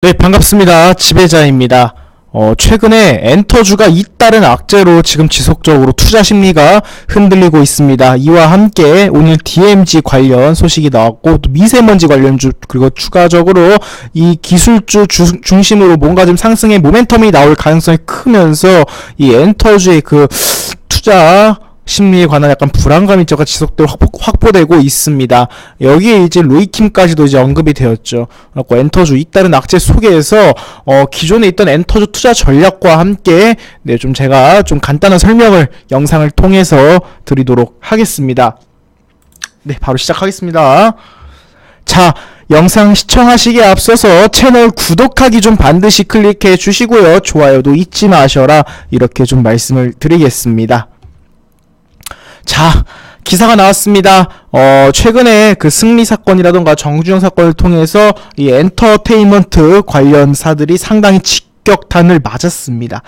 네, 반갑습니다. 지배자입니다. 최근에 엔터주가 잇따른 악재로 지금 지속적으로 투자 심리가 흔들리고 있습니다. 이와 함께 오늘 DMZ 관련 소식이 나왔고, 또 미세먼지 관련주, 그리고 추가적으로 이 기술주 중심으로 뭔가 좀 상승의 모멘텀이 나올 가능성이 크면서 이 엔터주의 그 투자 심리에 관한 약간 불안감이 지속적으로 확보되고 있습니다. 여기에 이제 로이킴까지도 이제 언급이 되었죠. 그래서 엔터주 잇따른 악재 속에서 기존에 있던 엔터주 투자 전략과 함께 좀 제가 좀 간단한 설명을 영상을 통해서 드리도록 하겠습니다. 네, 바로 시작하겠습니다. 자, 영상 시청하시기에 앞서서 채널 구독하기 좀 반드시 클릭해 주시고요. 좋아요도 잊지 마셔라. 이렇게 좀 말씀을 드리겠습니다. 자, 기사가 나왔습니다. 최근에 그 승리 사건이라던가 정주영 사건을 통해서 이 엔터테인먼트 관련사들이 상당히 직격탄을 맞았습니다.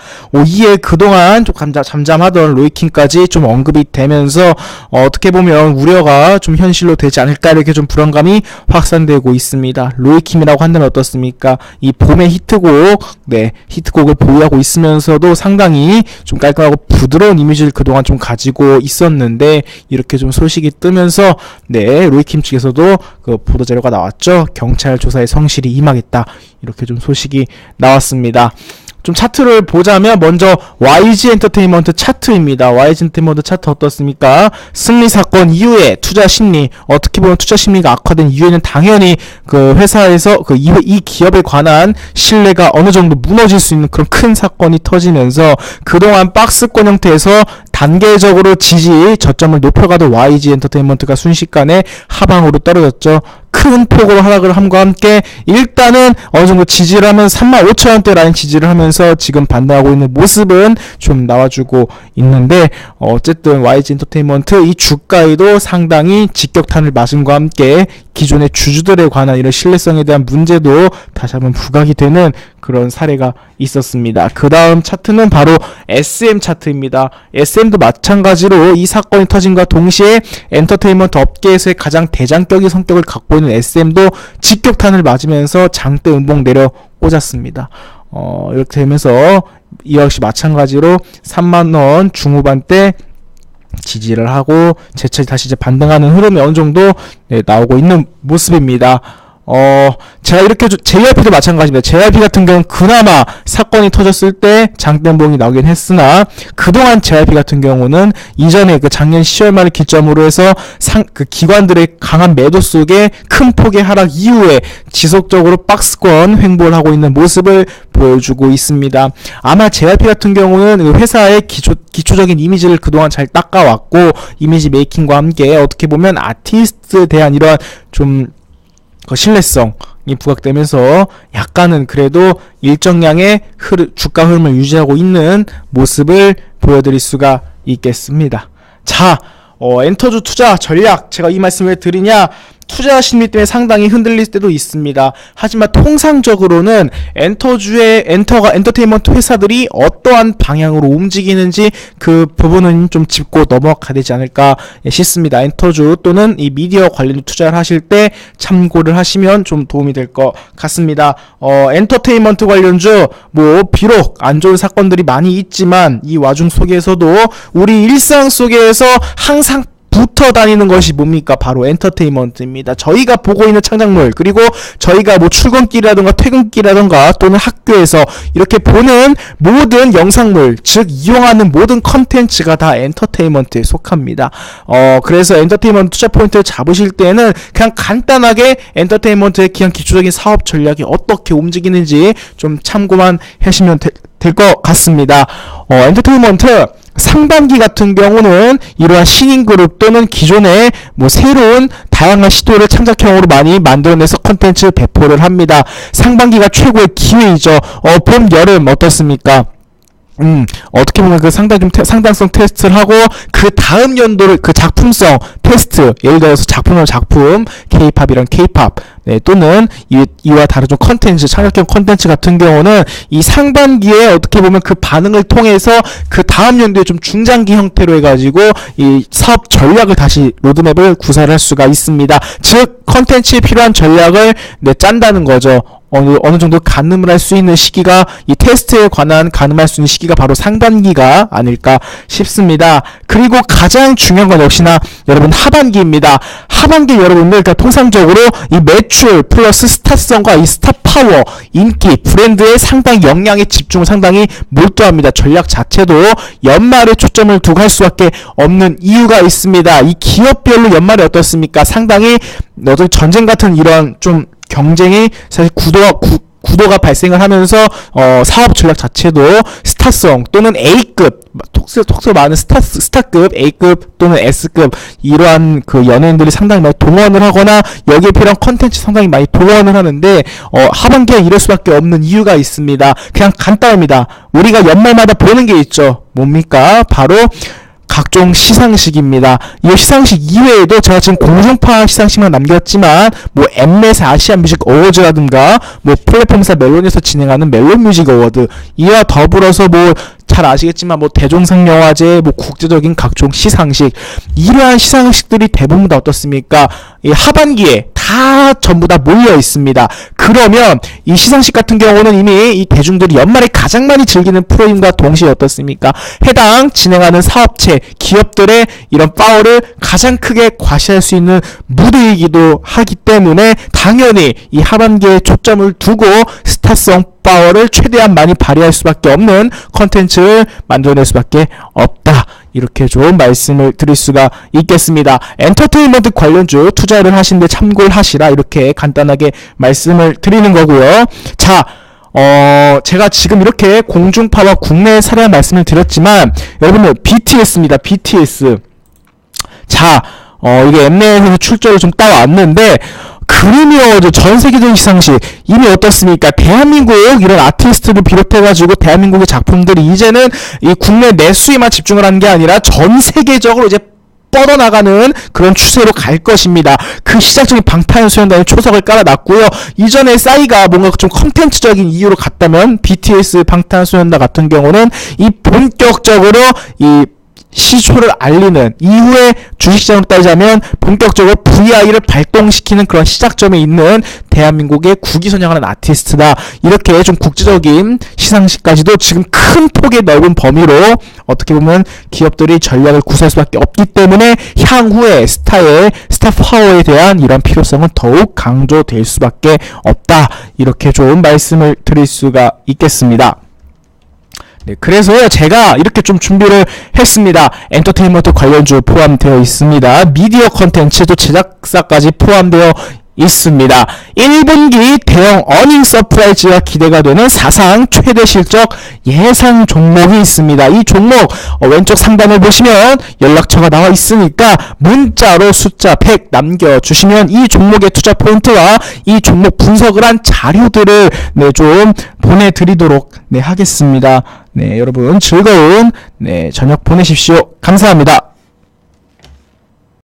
이에 그동안 좀 잠잠하던 로이킴까지 좀 언급이 되면서 어떻게 보면 우려가 좀 현실로 되지 않을까 이렇게 좀 불안감이 확산되고 있습니다. 로이킴이라고 한다면 어떻습니까? 이 봄의 히트곡, 히트곡을 보유하고 있으면서도 상당히 좀 깔끔하고 부드러운 이미지를 그동안 좀 가지고 있었는데, 이렇게 좀 소식이 뜨면서 로이킴 측에서도 그 보도자료가 나왔죠. 경찰 조사에 성실히 임하겠다, 이렇게 좀 소식이 나왔습니다. 좀 차트를 보자면 먼저 YG 엔터테인먼트 차트입니다. YG 엔터테인먼트 차트 어떻습니까? 승리 사건 이후에 투자 심리, 어떻게 보면 투자 심리가 악화된 이유에는 당연히 그 회사에서 이 기업에 관한 신뢰가 어느 정도 무너질 수 있는 그런 큰 사건이 터지면서 그동안 박스권 형태에서 단계적으로 지지 저점을 높여가던 YG 엔터테인먼트가 순식간에 하방으로 떨어졌죠. 큰 폭으로 하락을 함과 함께 일단은 어느 정도 지지를 하면 35,000원대 라인 지지를 하면서 지금 반등하고 있는 모습은 좀 나와주고 있는데, 어쨌든 YG 엔터테인먼트 이 주가에도 상당히 직격탄을 맞음과 함께 기존의 주주들에 관한 이런 신뢰성에 대한 문제도 다시 한번 부각이 되는 그런 사례가 있었습니다. 그 다음 차트는 바로 SM 차트입니다. SM도 마찬가지로 이 사건이 터진과 동시에 엔터테인먼트 업계에서의 가장 대장격인 성격을 갖고 있는 SM도 직격탄을 맞으면서 장대 음봉 내려 꽂았습니다. 이렇게 되면서 이 역시 마찬가지로 3만원 중후반대 지지를 하고 재차 다시 이제 반등하는 흐름이 어느 정도 나오고 있는 모습입니다. 제가 이렇게 JYP도 마찬가지입니다. JYP 같은 경우는 그나마 사건이 터졌을 때 장대음봉이 나오긴 했으나, 그동안 JYP 같은 경우는 이전에 그 작년 10월 말을 기점으로 해서 그 기관들의 강한 매도 속에 큰 폭의 하락 이후에 지속적으로 박스권 횡보를 하고 있는 모습을 보여주고 있습니다. 아마 JYP 같은 경우는 회사의 기초적인 이미지를 그동안 잘 닦아왔고, 이미지 메이킹과 함께 어떻게 보면 아티스트에 대한 이러한 좀 신뢰성이 부각되면서 약간은 그래도 일정량의 주가 흐름을 유지하고 있는 모습을 보여드릴 수가 있겠습니다. 자, 엔터주 투자 전략, 제가 이 말씀을 왜 드리냐, 투자 심리 때문에 상당히 흔들릴 때도 있습니다. 하지만 통상적으로는 엔터테인먼트 회사들이 어떠한 방향으로 움직이는지 그 부분은 좀 짚고 넘어가야 되지 않을까 싶습니다. 엔터주 또는 이 미디어 관련 투자를 하실 때 참고를 하시면 좀 도움이 될 것 같습니다. 엔터테인먼트 관련주, 비록 안 좋은 사건들이 많이 있지만 이 와중 속에서도 우리 일상 속에서 항상 붙어 다니는 것이 뭡니까? 바로 엔터테인먼트입니다. 저희가 보고 있는 창작물, 그리고 저희가 출근길이라던가 퇴근길이라던가 또는 학교에서 이렇게 보는 모든 영상물, 즉 이용하는 모든 컨텐츠가 다 엔터테인먼트에 속합니다. 그래서 엔터테인먼트 투자 포인트를 잡으실 때는 그냥 간단하게 엔터테인먼트의 그냥 기초적인 사업 전략이 어떻게 움직이는지 좀 참고만 하시면 될 것 같습니다. 엔터테인먼트 상반기 같은 경우는 이러한 신인그룹 또는 기존의 새로운 다양한 시도를 창작형으로 많이 만들어내서 컨텐츠 배포를 합니다. 상반기가 최고의 기회이죠. 봄, 여름 어떻습니까? 어떻게 보면 그 상당성 테스트를 하고 그 다음 연도를 그 작품성 테스트, 예를 들어서 작품 K-팝이랑 K-팝 네, 또는 이와 다른 좀 컨텐츠, 창작형 컨텐츠 같은 경우는 이 상반기에 어떻게 보면 그 반응을 통해서 그 다음 연도에 좀 중장기 형태로 해가지고 이 사업 전략을 다시 로드맵을 구사를 할 수가 있습니다. 즉 컨텐츠에 필요한 전략을 짠다는 거죠. 어느 정도 가늠을 할 수 있는 시기가, 이 테스트에 관한 가늠할 수 있는 시기가 바로 상반기가 아닐까 싶습니다. 그리고 가장 중요한 건 역시나 여러분 하반기입니다. 하반기 여러분들 그러니까 통상적으로 이 매출 플러스 스타성과 이 스타 파워, 인기, 브랜드의 상당히 역량에 집중을 상당히 몰두합니다. 전략 자체도 연말에 초점을 두고 할 수밖에 없는 이유가 있습니다. 이 기업별로 연말에 어떻습니까? 상당히 전쟁 같은 이런 좀 경쟁이 사실 구도가 발생을 하면서 사업 전략 자체도 스타성 또는 A급 톡수 많은 스타급 A급 또는 S급 이러한 그 연예인들이 상당히 많이 동원을 하거나 여기에 필요한 컨텐츠 상당히 많이 동원을 하는데 하반기에 이럴 수밖에 없는 이유가 있습니다. 그냥 간단합니다. 우리가 연말마다 보는 게 있죠. 뭡니까? 바로 각종 시상식입니다. 이 시상식 이외에도 제가 지금 공중파 시상식만 남겼지만 뭐 엠넷의 아시안 뮤직 어워즈라든가 뭐 플랫폼사 멜론에서 진행하는 멜론 뮤직 어워드 이와 더불어서 뭐 잘 아시겠지만 뭐 대종상 영화제 뭐 국제적인 각종 시상식 이러한 시상식들이 대부분 다 어떻습니까? 이 하반기에 다 전부 다 몰려 있습니다. 그러면 이 시상식 같은 경우는 이미 이 대중들이 연말에 가장 많이 즐기는 프로임과 동시에 어떻습니까? 해당 진행하는 사업체, 기업들의 이런 파워를 가장 크게 과시할 수 있는 무대이기도 하기 때문에 당연히 이 하반기에 초점을 두고 스타성 파워를 최대한 많이 발휘할 수밖에 없는 컨텐츠를 만들어낼 수밖에 없다. 이렇게 좀 말씀을 드릴 수가 있겠습니다. 엔터테인먼트 관련주 투자를 하시는데 참고를 하시라 이렇게 간단하게 말씀을 드리는 거고요. 자, 제가 지금 이렇게 공중파와 국내 사례 말씀을 드렸지만 여러분들 BTS입니다. BTS. 자, 이게 엠넷에서 출처를 좀 따왔는데 그래미 어워드 전 세계적인 시상식 이미 어떻습니까? 대한민국 이런 아티스트를 비롯해가지고 대한민국의 작품들이 이제는 이 국내 내수에만 집중을 하는 게 아니라 전 세계적으로 이제 뻗어나가는 그런 추세로 갈 것입니다. 그 시작적인 방탄소년단의 초석을 깔아놨고요. 이전에 싸이가 뭔가 좀 컨텐츠적인 이유로 갔다면 BTS 방탄소년단 같은 경우는 이 본격적으로 이 시초를 알리는 이후에 주식시장으로 따지자면 본격적으로 VI를 발동시키는 그런 시작점에 있는 대한민국의 국위선양하는 아티스트다. 이렇게 좀 국제적인 시상식까지도 지금 큰 폭의 넓은 범위로 어떻게 보면 기업들이 전략을 구사할 수밖에 없기 때문에 향후에 스타 파워에 대한 이런 필요성은 더욱 강조될 수밖에 없다. 이렇게 좀 말씀을 드릴 수가 있겠습니다. 네, 그래서 제가 이렇게 좀 준비를 했습니다. 엔터테인먼트 관련주 포함되어 있습니다. 미디어 컨텐츠도 제작사까지 포함되어 있습니다. 1분기 대형 어닝 서프라이즈가 기대가 되는 사상 최대 실적 예상 종목이 있습니다. 이 종목 왼쪽 상단을 보시면 연락처가 나와 있으니까 문자로 숫자 100 남겨주시면 이 종목의 투자 포인트와 이 종목 분석을 한 자료들을 좀 보내드리도록 하겠습니다. 네, 여러분 즐거운 저녁 보내십시오. 감사합니다.